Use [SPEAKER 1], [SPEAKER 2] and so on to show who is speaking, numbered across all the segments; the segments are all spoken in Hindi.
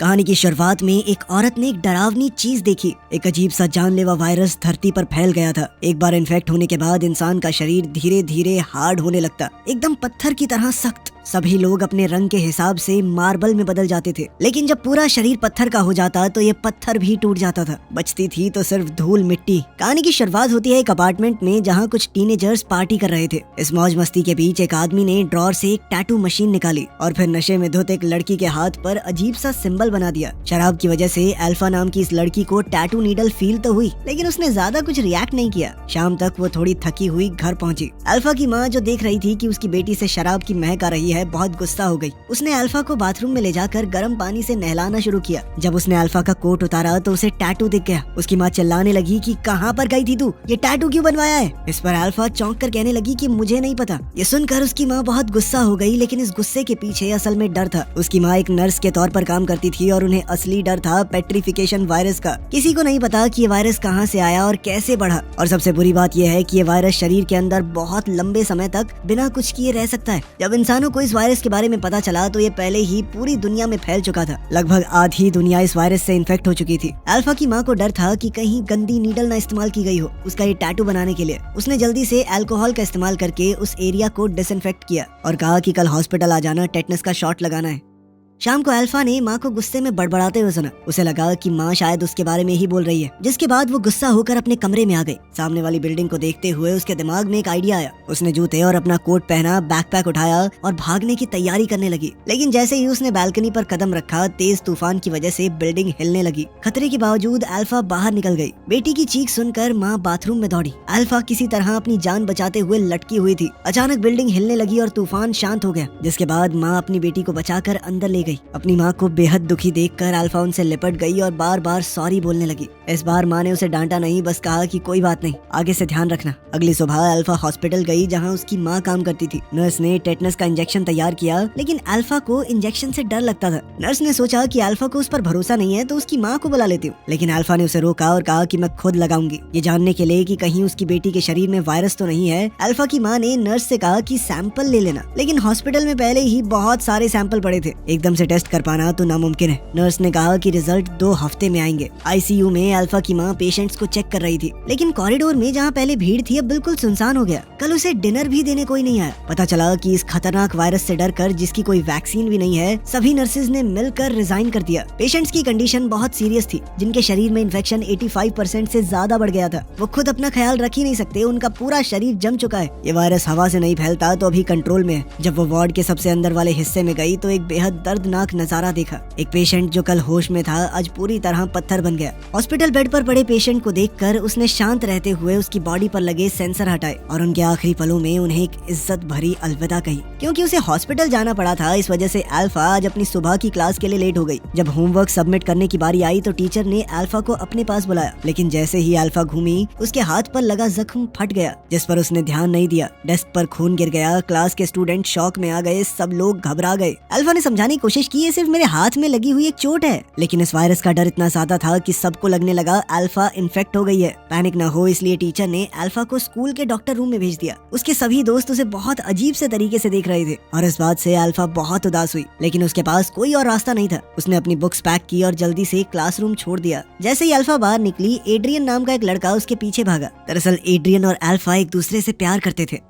[SPEAKER 1] कहानी की शुरुआत में एक औरत ने एक डरावनी चीज देखी। एक अजीब सा जानलेवा वायरस धरती पर फैल गया था। एक बार इन्फेक्ट होने के बाद इंसान का शरीर धीरे धीरे हार्ड होने लगता, एकदम पत्थर की तरह सख्त। सभी लोग अपने रंग के हिसाब से मार्बल में बदल जाते थे, लेकिन जब पूरा शरीर पत्थर का हो जाता तो ये पत्थर भी टूट जाता था। बचती थी तो सिर्फ धूल मिट्टी। कहानी की शुरुआत होती है एक अपार्टमेंट में, जहाँ कुछ टीनेजर्स पार्टी कर रहे थे। इस मौज मस्ती के बीच एक आदमी ने ड्रॉर से एक टैटू मशीन निकाली और फिर नशे में धुत एक लड़की के हाथ पर अजीब सा सिंबल बना दिया। शराब की वजह से अल्फा नाम की इस लड़की को टैटू नीडल फील तो हुई, लेकिन उसने ज्यादा कुछ रिएक्ट नहीं किया। शाम तक वो थोड़ी थकी हुई घर पहुंची। अल्फा की माँ, जो देख रही थी कि उसकी बेटी से शराब की महक आ रही है, बहुत गुस्सा हो गई। उसने अल्फा को बाथरूम में ले जाकर गर्म पानी से नहलाना शुरू किया। जब उसने अल्फा का कोट उतारा तो उसे टैटू दिख गया। उसकी माँ चिल्लाने लगी कि कहाँ पर गई थी तू, ये टैटू क्यों बनवाया है। इस पर अल्फा चौंक कर कहने लगी कि मुझे नहीं पता। ये सुनकर उसकी माँ बहुत गुस्सा हो गई, लेकिन इस गुस्से के पीछे असल में डर था। उसकी माँ एक नर्स के तौर पर काम करती थी और उन्हें असली डर था पेट्रिफिकेशन वायरस का। किसी को नहीं पता कि ये वायरस कहाँ से आया और कैसे बढ़ा, और सबसे बुरी बात यह है कि ये वायरस शरीर के अंदर बहुत लंबे समय तक बिना कुछ किए रह सकता है। जब इंसानों को इस वायरस के बारे में पता चला तो ये पहले ही पूरी दुनिया में फैल चुका था। लगभग आधी दुनिया इस वायरस से इन्फेक्ट हो चुकी थी। अल्फा की माँ को डर था कि कहीं गंदी नीडल ना इस्तेमाल की गई हो उसका ये टैटू बनाने के लिए। उसने जल्दी से अल्कोहल का इस्तेमाल करके उस एरिया को डिसइंफेक्ट किया और कहा कि कल हॉस्पिटल आ जाना, टेटनस का शॉट लगाना है। शाम को अल्फा ने माँ को गुस्से में बड़बड़ाते हुए सुना। उसे लगा कि माँ शायद उसके बारे में ही बोल रही है, जिसके बाद वो गुस्सा होकर अपने कमरे में आ गई। सामने वाली बिल्डिंग को देखते हुए उसके दिमाग में एक आइडिया आया। उसने जूते और अपना कोट पहना, बैकपैक उठाया और भागने की तैयारी करने लगी। लेकिन जैसे ही उसने बालकनी पर कदम रखा, तेज तूफान की वजह से बिल्डिंग हिलने लगी। खतरे के बावजूद अल्फा बाहर निकल गई। बेटी की चीख सुनकर माँ बाथरूम में दौड़ी। अल्फा किसी तरह अपनी जान बचाते हुए लटकी हुई थी। अचानक बिल्डिंग हिलने लगी और तूफान शांत हो गया, जिसके बाद माँ अपनी बेटी को बचाकर अंदर ले गई। अपनी माँ को बेहद दुखी देखकर अल्फा उनसे लिपट गई और बार बार सॉरी बोलने लगी। इस बार माँ ने उसे डांटा नहीं, बस कहा कि कोई बात नहीं, आगे से ध्यान रखना। अगली सुबह अल्फा हॉस्पिटल गई, जहाँ उसकी माँ काम करती थी। नर्स ने टेटनस का इंजेक्शन तैयार किया, लेकिन अल्फा को इंजेक्शन से डर लगता था। नर्स ने सोचा कि अल्फा को उस पर भरोसा नहीं है तो उसकी माँ को बुला लेती हूँ, लेकिन अल्फा ने उसे रोका और कहा कि मैं खुद लगाऊंगी, ये जानने के लिए कि कहीं उसकी बेटी के शरीर में वायरस तो नहीं है। अल्फा की माँ ने नर्स से कहा कि सैंपल ले लेना, लेकिन हॉस्पिटल में पहले ही बहुत सारे सैंपल पड़े थे, एकदम से टेस्ट कर पाना तो नामुमकिन है। नर्स ने कहा कि रिजल्ट 2 हफ्ते में आएंगे। आईसीयू में अल्फा की माँ पेशेंट्स को चेक कर रही थी, लेकिन कॉरिडोर में जहाँ पहले भीड़ थी अब बिल्कुल सुनसान हो गया। कल उसे डिनर भी देने कोई नहीं आया। पता चला कि इस खतरनाक वायरस से डरकर, जिसकी कोई वैक्सीन भी नहीं है, सभी नर्सेज ने मिलकर रिजाइन कर दिया। पेशेंट्स की कंडीशन बहुत सीरियस थी, जिनके शरीर में इन्फेक्शन 85% से ज्यादा बढ़ गया था। वो खुद अपना ख्याल रख ही नहीं सकते, उनका पूरा शरीर जम चुका है। ये वायरस हवा से नहीं फैलता तो अभी कंट्रोल में है। जब वो वार्ड के सबसे अंदर वाले हिस्से में गई तो एक बेहद दर्दनाक नजारा देखा। एक पेशेंट जो कल होश में था आज पूरी तरह पत्थर बन गया। हॉस्पिटल बेड पर पड़े पेशेंट को देखकर उसने शांत रहते हुए उसकी बॉडी पर लगे सेंसर हटाए और उनके आखिरी पलों में उन्हें एक इज्जत भरी अलविदा कही। क्योंकि उसे हॉस्पिटल जाना पड़ा था, इस वजह से अल्फा आज अपनी सुबह की क्लास के लिए लेट हो गई। जब होमवर्क सबमिट करने की बारी आई तो टीचर ने अल्फा को अपने पास बुलाया, लेकिन जैसे ही अल्फा घूमी उसके हाथ पर लगा जख्म फट गया, जिस पर उसने ध्यान नहीं दिया। डेस्क पर खून गिर गया। क्लास के स्टूडेंट शॉक में आ गए, सब लोग घबरा गए। अल्फा ने समझाने की कोशिश की, ये सिर्फ मेरे हाथ में लगी हुई एक चोट है, लेकिन इस वायरस का डर इतना ज्यादा था कि सबको लगने लगा अल्फा इन्फेक्ट हो गई है। पैनिक ना हो इसलिए टीचर ने अल्फा को स्कूल के डॉक्टर रूम में भेज दिया। उसके सभी दोस्त उसे बहुत अजीब से तरीके से देख रहे थे और इस बात से अल्फा बहुत उदास हुई, लेकिन उसके पास कोई और रास्ता नहीं था। उसने अपनी बुक्स पैक की और जल्दी से क्लासरूम छोड़ दिया। जैसे ही अल्फा बाहर निकली, एड्रियन नाम का एक लड़का उसके पीछे भागा। दरअसल एड्रियन और अल्फा एक दूसरे से प्यार करते थे।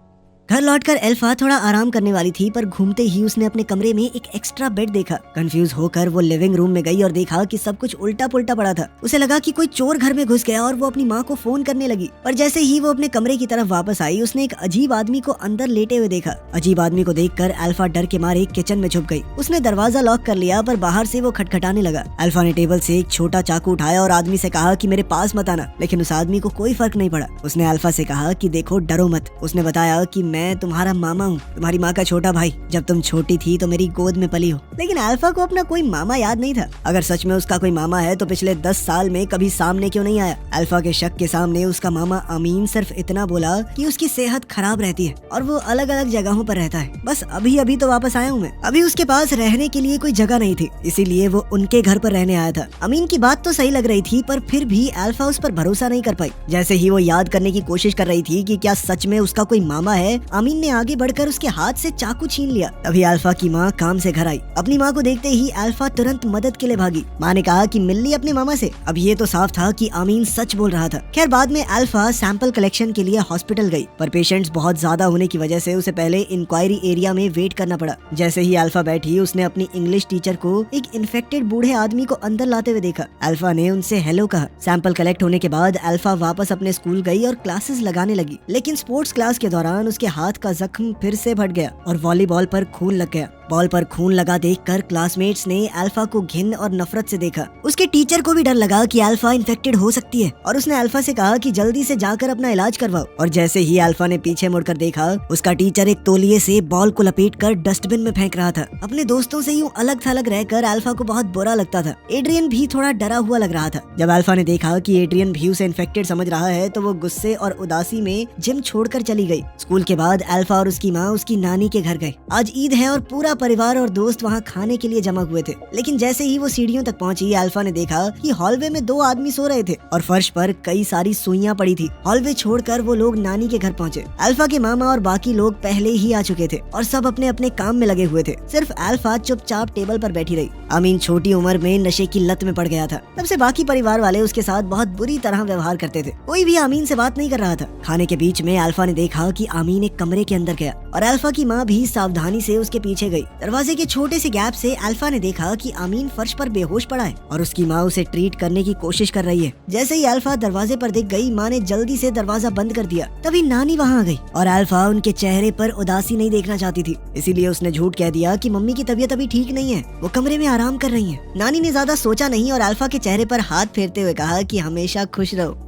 [SPEAKER 1] घर लौटकर अल्फा थोड़ा आराम करने वाली थी, पर घूमते ही उसने अपने कमरे में एक एक्स्ट्रा बेड देखा। कंफ्यूज होकर वो लिविंग रूम में गई और देखा कि सब कुछ उल्टा पुल्टा पड़ा था। उसे लगा कि कोई चोर घर में घुस गया और वो अपनी माँ को फोन करने लगी। पर जैसे ही वो अपने कमरे की तरफ वापस आई, उसने एक अजीब आदमी को अंदर लेटे हुए देखा। अजीब आदमी को देखकर अल्फा डर के मारे किचन में छुप गई। उसने दरवाजा लॉक कर लिया, पर बाहर से वो खटखटाने लगा। अल्फा ने टेबल से एक छोटा चाकू उठाया और आदमी से कहा कि मेरे पास मत आना, लेकिन उस आदमी को कोई फर्क नहीं पड़ा। उसने अल्फा से कहा कि देखो, डरो मत। उसने बताया कि मैं तुम्हारा मामा हूँ, तुम्हारी माँ का छोटा भाई। जब तुम छोटी थी तो मेरी गोद में पली हो। लेकिन अल्फा को अपना कोई मामा याद नहीं था। अगर सच में उसका कोई मामा है तो पिछले 10 साल में कभी सामने क्यों नहीं आया। अल्फा के शक के सामने उसका मामा अमीन सिर्फ इतना बोला कि उसकी सेहत खराब रहती है और वो अलग अलग जगहों पर रहता है। बस अभी अभी तो वापस आया हूँ मैं। अभी उसके पास रहने के लिए कोई जगह नहीं थी, इसीलिए वो उनके घर पर रहने आया था। अमीन की बात तो सही लग रही थी, पर फिर भी अल्फा उस पर भरोसा नहीं कर पाई। जैसे ही वो याद करने की कोशिश कर रही थी कि क्या सच में उसका कोई मामा है, अमीन ने आगे बढ़कर उसके हाथ से चाकू छीन लिया। तभी अल्फा की माँ काम से घर आई। अपनी माँ को देखते ही अल्फा तुरंत मदद के लिए भागी। माँ ने कहा कि मिल ली अपने मामा से। अब ये तो साफ था कि अमीन सच बोल रहा था। खैर बाद में अल्फा सैंपल कलेक्शन के लिए हॉस्पिटल गई, पर पेशेंट्स बहुत ज्यादा होने की वजह से उसे पहले इंक्वायरी एरिया में वेट करना पड़ा। जैसे ही अल्फा बैठी, उसने अपनी इंग्लिश टीचर को एक इन्फेक्टेड बूढ़े आदमी को अंदर लाते हुए देखा। अल्फा ने उनसे हेलो कहा। सैंपल कलेक्ट होने के बाद अल्फा वापस अपने स्कूल गई और क्लासेस लगाने लगी, लेकिन स्पोर्ट्स क्लास के दौरान उसके हाथ का जख्म फिर से फट गया और वॉलीबॉल पर खून लग गया। बॉल पर खून लगा देखकर क्लासमेट्स ने अल्फा को घिन और नफरत से देखा। उसके टीचर को भी डर लगा कि अल्फा इन्फेक्टेड हो सकती है और उसने अल्फा से कहा कि जल्दी से जाकर अपना इलाज करवाओ। और जैसे ही अल्फा ने पीछे मुड़कर देखा, उसका टीचर एक तौलिए से बॉल को लपेटकर डस्टबिन में फेंक रहा था। अपने दोस्तों से यूं अलग थलग रहकर अल्फा को बहुत बुरा लगता था। एड्रियन भी थोड़ा डरा हुआ लग रहा था। जब अल्फा ने देखा कि एड्रियन भी उसे इन्फेक्टेड समझ रहा है तो वो गुस्से और उदासी में जिम छोड़कर चली गई। स्कूल के बाद अल्फा और उसकी माँ उसकी नानी के घर गए। आज ईद है और पूरा परिवार और दोस्त वहाँ खाने के लिए जमा हुए थे। लेकिन जैसे ही वो सीढ़ियों तक पहुंची, अल्फा ने देखा कि हॉलवे में 2 आदमी सो रहे थे और फर्श पर कई सारी सुइयां पड़ी थी। हॉलवे छोड़कर वो लोग नानी के घर पहुंचे। अल्फा के मामा और बाकी लोग पहले ही आ चुके थे और सब अपने अपने काम में लगे हुए थे। सिर्फ अल्फा चुपचाप टेबल पर बैठी रही। अमीन छोटी उम्र में नशे की लत में पड़ गया था। तब से बाकी परिवार वाले उसके साथ बहुत बुरी तरह व्यवहार करते थे। कोई भी अमीन से बात नहीं कर रहा था। खाने के बीच में अल्फा ने देखा कि अमीन एक कमरे के अंदर गया और अल्फा की माँ भी सावधानी से उसके पीछे गई। दरवाजे के छोटे से गैप से अल्फा ने देखा कि अमीन फर्श पर बेहोश पड़ा है और उसकी माँ उसे ट्रीट करने की कोशिश कर रही है। जैसे ही अल्फा दरवाजे पर दिख गई, माँ ने जल्दी से दरवाजा बंद कर दिया। तभी नानी वहाँ आ गई और अल्फा उनके चेहरे पर उदासी नहीं देखना चाहती थी, इसीलिए उसने झूठ कह दिया कि मम्मी की तबीयत अभी ठीक नहीं है, वो कमरे में आराम कर रही हैं। नानी ने ज्यादा सोचा नहीं और अल्फा के चेहरे पर हाथ फेरते हुए कहा कि हमेशा खुश रहो।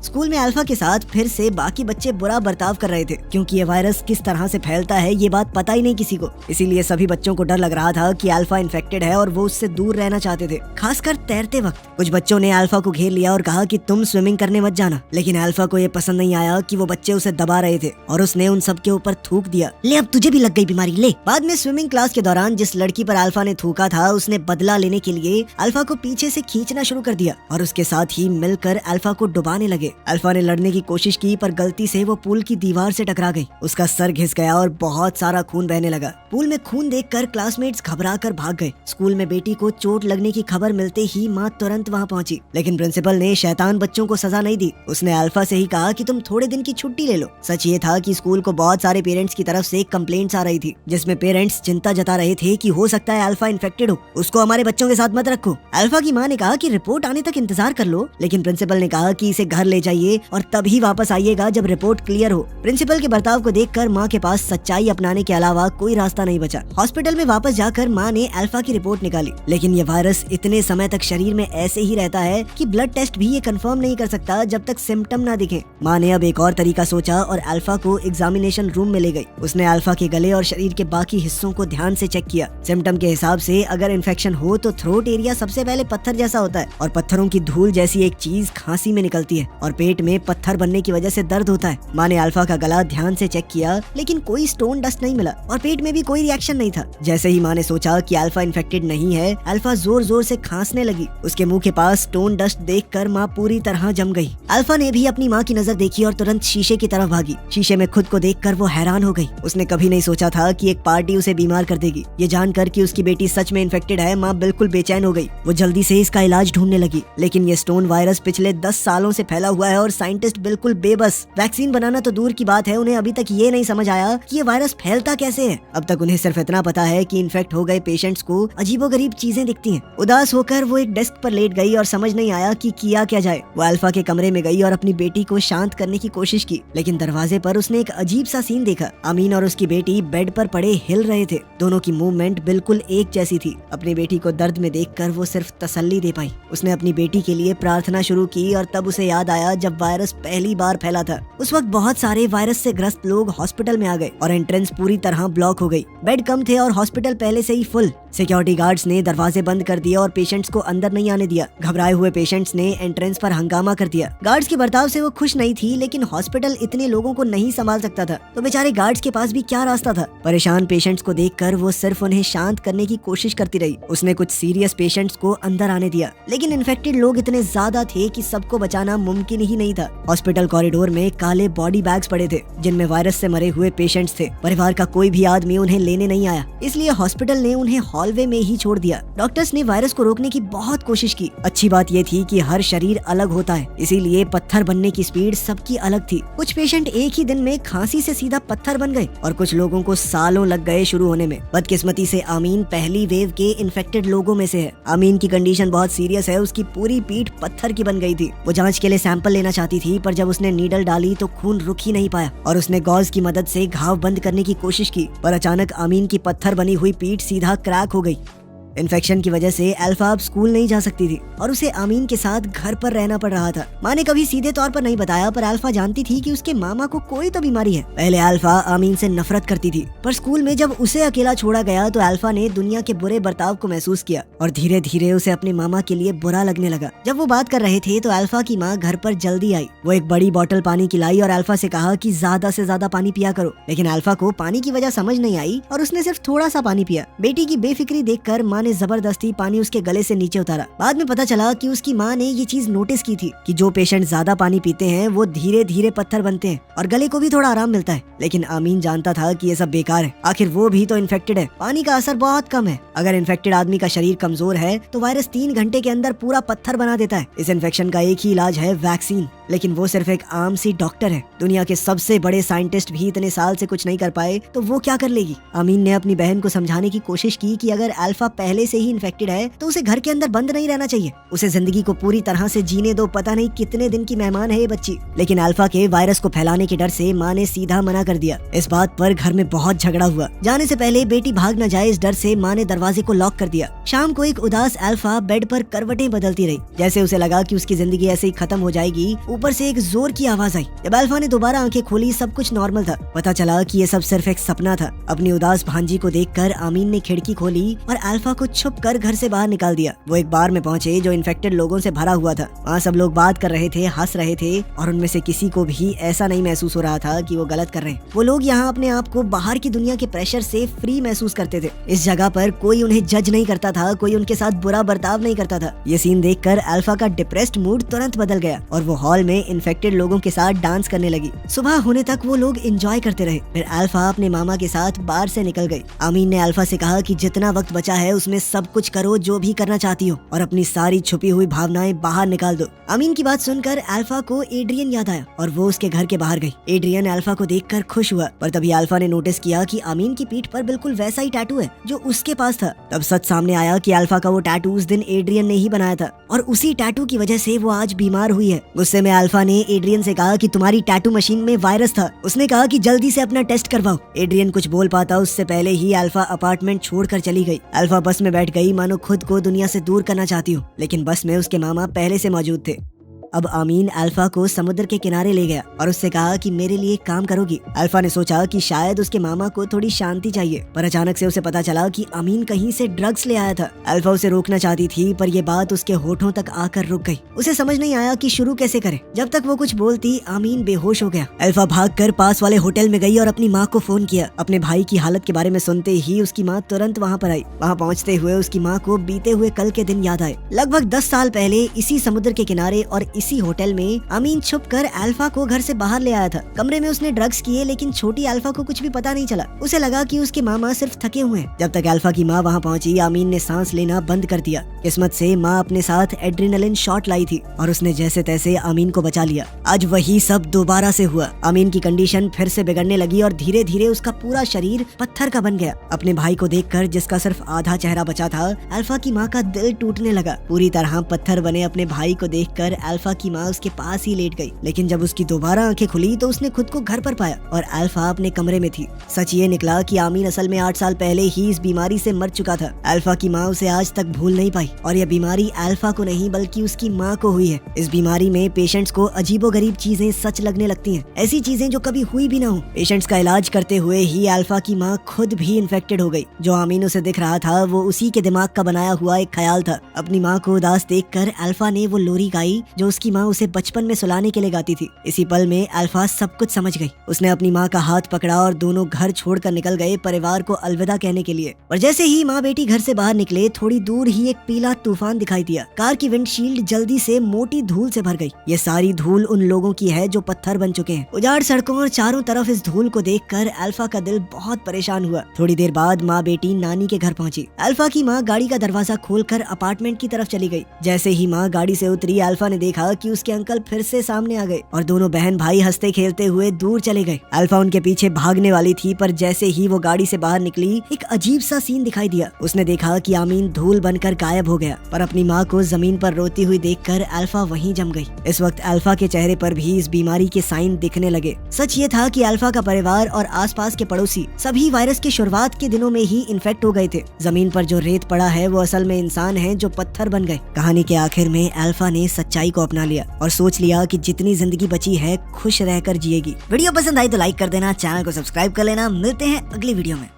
[SPEAKER 1] स्कूल में अल्फा के साथ फिर से बाकी बच्चे बुरा बर्ताव कर रहे थे, क्योंकि ये वायरस किस तरह से फैलता है ये बात पता ही नहीं किसी को। इसीलिए सभी बच्चों को डर लग रहा था कि अल्फा इन्फेक्टेड है और वो उससे दूर रहना चाहते थे, खासकर तैरते वक्त। कुछ बच्चों ने अल्फा को घेर लिया और कहा कि तुम स्विमिंग करने मत जाना, लेकिन अल्फा को ये पसंद नहीं आया कि वो बच्चे उसे दबा रहे थे और उसने उन सब के ऊपर थूक दिया। ले अब तुझे भी लग गई बीमारी, ले। बाद में स्विमिंग क्लास के दौरान जिस लड़की पर अल्फा ने थूका था, उसने बदला लेने के लिए अल्फा को पीछे से खींचना शुरू कर दिया और उसके साथ ही मिलकर अल्फा को डुबाने लगे। अल्फा ने लड़ने की कोशिश की, पर गलती से वो पूल की दीवार से टकरा गई। उसका सर घिस गया और बहुत सारा खून बहने लगा। पूल में खून देखकर क्लासमेट्स घबराकर भाग गए। स्कूल में बेटी को चोट लगने की खबर मिलते ही माँ तुरंत वहाँ पहुंची, लेकिन प्रिंसिपल ने शैतान बच्चों को सजा नहीं दी। उसने अल्फा से ही कहा कि तुम थोड़े दिन की छुट्टी ले लो। सच ये था कि स्कूल को बहुत सारे पेरेंट्स की तरफ से कंप्लेंट्स आ रही थी, जिसमें पेरेंट्स चिंता जता रहे थे कि हो सकता है अल्फा इन्फेक्टेड हो, उसको हमारे बच्चों के साथ मत रखो। अल्फा की माँ ने कहा कि रिपोर्ट आने तक इंतजार कर लो, लेकिन प्रिंसिपल ने कहा कि इसे घर ले जाइए और तभी वापस आइएगा जब रिपोर्ट क्लियर हो। प्रिंसिपल के बर्ताव को देखकर माँ के पास सच्चाई अपनाने के अलावा कोई रास्ता नहीं बचा। हॉस्पिटल में वापस जाकर माँ ने अल्फा की रिपोर्ट निकाली, लेकिन ये वायरस इतने समय तक शरीर में ऐसे ही रहता है कि ब्लड टेस्ट भी ये कंफर्म नहीं कर सकता जब तक सिम्टम ना दिखे। माँ ने अब एक और तरीका सोचा और अल्फा को एग्जामिनेशन रूम में ले गई। उसने अल्फा के गले और शरीर के बाकी हिस्सों को ध्यान से चेक किया। सिम्टम के हिसाब से अगर इन्फेक्शन हो तो थ्रोट एरिया सबसे पहले पत्थर जैसा होता है और पत्थरों की धूल जैसी एक चीज खांसी में निकलती है और पेट में पत्थर बनने की वजह से दर्द होता है। माँ ने अल्फा का गला ध्यान से चेक किया, लेकिन कोई स्टोन डस्ट नहीं मिला और पेट में भी कोई रिएक्शन नहीं था। जैसे ही माँ ने सोचा कि अल्फा इन्फेक्टेड नहीं है, अल्फा जोर जोर से खांसने लगी। उसके मुंह के पास स्टोन डस्ट देखकर माँ पूरी तरह जम गई। अल्फा ने भी अपनी माँ की नजर देखी और तुरंत शीशे की तरफ भागी। शीशे में खुद को देखकर वो हैरान हो गई। उसने कभी नहीं सोचा था कि एक पार्टी उसे बीमार कर देगी। ये जानकर कि उसकी बेटी सच में इन्फेक्टेड है, माँ बिल्कुल बेचैन हो गई। वो जल्दी से इसका इलाज ढूंढने लगी, लेकिन ये स्टोन वायरस पिछले 10 सालों से फैला हुआ है और साइंटिस्ट बिल्कुल बेबस। वैक्सीन बनाना तो दूर की बात है, उन्हें अभी तक ये नहीं समझ आया कि ये वायरस फैलता कैसे है। अब तक उन्हें सिर्फ इतना पता है कि इन्फेक्ट हो गए पेशेंट्स को अजीबोगरीब चीजें दिखती हैं। उदास होकर वो एक डेस्क पर लेट गई और समझ नहीं आया कि किया क्या जाए। वो अल्फा के कमरे में गई और अपनी बेटी को शांत करने की कोशिश की, लेकिन दरवाजे पर उसने एक अजीब सा सीन देखा। अमीन और उसकी बेटी बेड पर पड़े हिल रहे थे। दोनों की मूवमेंट बिल्कुल एक जैसी थी। अपनी बेटी को दर्द में देखकर वो सिर्फ तसल्ली दे पाई। उसने अपनी बेटी के लिए प्रार्थना शुरू की और तब उसे याद आया जब वायरस पहली बार फैला था। उस वक्त बहुत सारे वायरस से ग्रस्त लोग हॉस्पिटल में आ गए और एंट्रेंस पूरी तरह ब्लॉक हो गई। बेड कम थे और हॉस्पिटल पहले से ही फुल। सिक्योरिटी गार्ड्स ने दरवाजे बंद कर दिया और पेशेंट्स को अंदर नहीं आने दिया। घबराए हुए पेशेंट्स ने एंट्रेंस पर हंगामा कर दिया। गार्ड्स के बर्ताव से वो खुश नहीं थी, लेकिन हॉस्पिटल इतने लोगों को नहीं संभाल सकता था, तो बेचारे गार्ड्स के पास भी क्या रास्ता था। परेशान पेशेंट्स को देखकर वो सिर्फ उन्हें शांत करने की कोशिश करती रही। उसने कुछ सीरियस पेशेंट्स को अंदर आने दिया, लेकिन इन्फेक्टेड लोग इतने ज्यादा थे कि सबको बचाना मुमकिन ही नहीं था। हॉस्पिटल कॉरिडोर में काले बॉडी बैग्स पड़े थे, जिनमें वायरस से मरे हुए पेशेंट्स थे। परिवार का कोई भी आदमी उन्हें लेने नहीं आया, इसलिए हॉस्पिटल ने उन्हें हॉलवे में ही छोड़ दिया। डॉक्टर्स ने वायरस को रोकने की बहुत कोशिश की। अच्छी बात ये थी कि हर शरीर अलग होता है, इसीलिए पत्थर बनने की स्पीड सबकी अलग थी। कुछ पेशेंट एक ही दिन में खांसी से सीधा पत्थर बन गए और कुछ लोगों को सालों लग गए शुरू होने में। बदकिस्मती से आमीन पहली वेव के इन्फेक्टेड लोगों में से है। आमीन की कंडीशन बहुत सीरियस है, उसकी पूरी पीठ पत्थर की बन गई थी। वो जांच के लिए सैंपल लेना चाहती थी, पर जब उसने नीडल डाली तो खून रुक ही नहीं पाया और उसने गॉज की मदद से घाव बंद करने की कोशिश की, पर अचानक आमीन की पत्थर बनी हुई पीठ सीधा क्रैक हो गई। इन्फेक्शन की वजह से अल्फा अब स्कूल नहीं जा सकती थी और उसे आमीन के साथ घर पर रहना पड़ रहा था। माँ ने कभी सीधे तौर पर नहीं बताया, पर अल्फा जानती थी कि उसके मामा को कोई तो बीमारी है। पहले अल्फा आमीन से नफरत करती थी, पर स्कूल में जब उसे अकेला छोड़ा गया तो अल्फा ने दुनिया के बुरे बर्ताव को महसूस किया और धीरे धीरे उसे अपने मामा के लिए बुरा लगने लगा। जब वो बात कर रहे थे तो अल्फा की माँ घर पर जल्दी आई। वो एक बड़ी बोतल पानी की लाई और अल्फा से कहा कि ज्यादा से ज्यादा पानी पिया करो, लेकिन अल्फा को पानी की वजह समझ नहीं आई और उसने सिर्फ थोड़ा सा पानी पिया। बेटी की बेफिक्री देखकर माँ ने जबरदस्ती पानी उसके गले से नीचे उतारा। बाद में पता चला कि उसकी माँ ने ये चीज नोटिस की थी कि जो पेशेंट ज्यादा पानी पीते हैं वो धीरे धीरे पत्थर बनते हैं और गले को भी थोड़ा आराम मिलता है। लेकिन आमीन जानता था कि ये सब बेकार है, आखिर वो भी तो इन्फेक्टेड है। पानी का असर बहुत कम है। अगर इन्फेक्टेड आदमी का शरीर कमजोर है तो वायरस 3 घंटे के अंदर पूरा पत्थर बना देता है। इस इन्फेक्शन का एक ही इलाज है, वैक्सीन। लेकिन वो सिर्फ एक आम सी डॉक्टर है। दुनिया के सबसे बड़े साइंटिस्ट भी इतने साल से कुछ नहीं कर पाए तो वो क्या कर लेगी। आमीन ने अपनी बहन को समझाने की कोशिश की कि अगर अल्फा पहले से ही इन्फेक्टेड है तो उसे घर के अंदर बंद नहीं रहना चाहिए, उसे जिंदगी को पूरी तरह से जीने दो। पता नहीं कितने दिन की मेहमान है ये बच्ची। लेकिन अल्फा के वायरस को फैलाने के डर से माँ ने सीधा मना कर दिया। इस बात पर घर में बहुत झगड़ा हुआ। जाने से पहले बेटी भाग न जाए, इस डर से माँ ने दरवाजे को लॉक कर दिया। शाम को एक उदास अल्फा बेड पर करवटें बदलती रही, जैसे उसे लगा कि उसकी जिंदगी ऐसे ही खत्म हो जाएगी। ऊपर से एक जोर की आवाज आई। जब अल्फा ने दोबारा आंखें खोली, सब कुछ नॉर्मल था। पता चला कि ये सब सिर्फ एक सपना था। अपनी उदास भांजी को देखकर आमीन ने खिड़की खोली और अल्फा को छुप कर घर से बाहर निकाल दिया। वो एक बार में पहुंचे जो इन्फेक्टेड लोगों से भरा हुआ था। वहाँ सब लोग बात कर रहे थे, हंस रहे थे और उनमें से किसी को भी ऐसा नहीं महसूस हो रहा था कि वो गलत कर रहे हैं। वो लोग यहाँ अपने आप को बाहर की दुनिया के प्रेशर से फ्री महसूस करते थे। इस जगह पर कोई उन्हें जज नहीं करता था, कोई उनके साथ बुरा बर्ताव नहीं करता था। ये सीन देखकर अल्फा का डिप्रेस्ड मूड तुरंत बदल गया और वो हॉल में इन्फेक्टेड लोगों के साथ डांस करने लगी। सुबह होने तक वो लोग एंजॉय करते रहे। फिर अल्फा अपने मामा के साथ बार से निकल गई। आमीन ने अल्फा से कहा कि जितना वक्त बचा है उसमें सब कुछ करो जो भी करना चाहती हो और अपनी सारी छुपी हुई भावनाएं बाहर निकाल दो। आमीन की बात सुनकर अल्फा को एड्रियन याद आया और वो उसके घर के बाहर गई। एड्रियन अल्फा को देखकर खुश हुआ, पर तभी अल्फा ने नोटिस किया कि आमीन की पीठ पर बिल्कुल वैसा ही टैटू है जो उसके पास था। तब सच सामने आया कि अल्फा का वो टैटू उस दिन एड्रियन ने ही बनाया था और उसी टैटू की वजह से वो आज बीमार हुई है। गुस्से में अल्फा ने एड्रियन से कहा कि तुम्हारी टैटू मशीन में वायरस था। उसने कहा कि जल्दी से अपना टेस्ट करवाओ। एड्रियन कुछ बोल पाता उससे पहले ही अल्फा अपार्टमेंट छोड़कर चली गई। अल्फा बस में बैठ गई, मानो खुद को दुनिया से दूर करना चाहती हो, लेकिन बस में उसके मामा पहले से मौजूद थे। अब आमीन अल्फा को समुद्र के किनारे ले गया और उससे कहा कि मेरे लिए एक काम करोगी। अल्फा ने सोचा कि शायद उसके मामा को थोड़ी शांति चाहिए, पर अचानक से उसे पता चला कि आमीन कहीं से ड्रग्स ले आया था। अल्फा उसे रोकना चाहती थी, पर यह बात उसके होठों तक आकर रुक गई। उसे समझ नहीं आया कि शुरू कैसे करे। जब तक वो कुछ बोलती, आमीन बेहोश हो गया। अल्फा भागकर पास वाले होटल में गई और अपनी माँ को फोन किया। अपने भाई की हालत के बारे में सुनते ही उसकी माँ तुरंत वहाँ पर आई। वहाँ पहुँचते हुए उसकी माँ को बीते हुए कल के दिन याद आए। लगभग 10 साल पहले इसी समुद्र के किनारे और इसी होटल में आमीन छुपकर अल्फा को घर से बाहर ले आया था। कमरे में उसने ड्रग्स किए, लेकिन छोटी अल्फा को कुछ भी पता नहीं चला। उसे लगा कि उसके मामा सिर्फ थके हुए हैं। जब तक अल्फा की माँ वहाँ पहुँची, आमीन ने सांस लेना बंद कर दिया। किस्मत से माँ अपने साथ एड्रेनलिन शॉट लाई थी और उसने जैसे तैसे आमीन को बचा लिया। आज वही सब दोबारा से हुआ। आमीन की कंडीशन फिर से बिगड़ने लगी और धीरे धीरे उसका पूरा शरीर पत्थर का बन गया। अपने भाई को देखकर, जिसका सिर्फ आधा चेहरा बचा था, अल्फा की माँ का दिल टूटने लगा। पूरी तरह पत्थर बने अपने भाई को देखकर अल्फा अल्फा की माँ उसके पास ही लेट गई, लेकिन जब उसकी दोबारा आंखें खुली तो उसने खुद को घर पर पाया और अल्फा अपने कमरे में थी। सच ये निकला कि आमीन असल में 8 साल पहले ही इस बीमारी से मर चुका था। अल्फा की माँ उसे आज तक भूल नहीं पाई और यह बीमारी अल्फा को नहीं बल्कि उसकी माँ को हुई है। इस बीमारी में पेशेंट्स को अजीबोगरीब चीजें सच लगने लगती हैं, ऐसी चीजें जो कभी हुई भी ना हो। पेशेंट्स का इलाज करते हुए ही अल्फा की माँ खुद भी इन्फेक्टेड हो गई। जो आमीन उसे दिख रहा था वो उसी के दिमाग का बनाया हुआ एक ख्याल था। अपनी माँ को उदास देखकर अल्फा ने वो लोरी गाई जो उसकी माँ उसे बचपन में सुलाने के लिए गाती थी। इसी पल में अल्फा सब कुछ समझ गई। उसने अपनी माँ का हाथ पकड़ा और दोनों घर छोड़कर निकल गए परिवार को अलविदा कहने के लिए। और जैसे ही माँ बेटी घर से बाहर निकले, थोड़ी दूर ही एक पीला तूफान दिखाई दिया। कार की विंडशील्ड जल्दी से मोटी धूल से भर गई। ये सारी धूल उन लोगों की है जो पत्थर बन चुके हैं। उजाड़ सड़कों और चारों तरफ इस धूल को देखकर अल्फा का दिल बहुत परेशान हुआ। थोड़ी देर बाद माँ बेटी नानी के घर पहुंची। अल्फा की माँ गाड़ी का दरवाजा खोलकर अपार्टमेंट की तरफ चली गई। जैसे ही माँ गाड़ी से उतरी, अल्फा ने देखा कि उसके अंकल फिर से सामने आ गए और दोनों बहन भाई हंसते खेलते हुए दूर चले गए। अल्फा उनके पीछे भागने वाली थी, पर जैसे ही वो गाड़ी से बाहर निकली, एक अजीब सा सीन दिखाई दिया। उसने देखा कि आमीन धूल बनकर गायब हो गया, पर अपनी माँ को जमीन पर रोती हुई देखकर अल्फा वहीं जम गई। इस वक्त अल्फा के चेहरे पर भी इस बीमारी के साइन दिखने लगे। सच ये था कि अल्फा का परिवार और आसपास के पड़ोसी सभी वायरस की शुरुआत के दिनों में ही इन्फेक्ट हो गए थे। जमीन पर जो रेत पड़ा है वो असल में इंसान है जो पत्थर बन गए। कहानी के आखिर में अल्फा ने सच्चाई को अपना लिया और सोच लिया कि जितनी जिंदगी बची है खुश रहकर जिएगी। वीडियो पसंद आई तो लाइक कर देना, चैनल को सब्सक्राइब कर लेना। मिलते हैं अगली वीडियो में।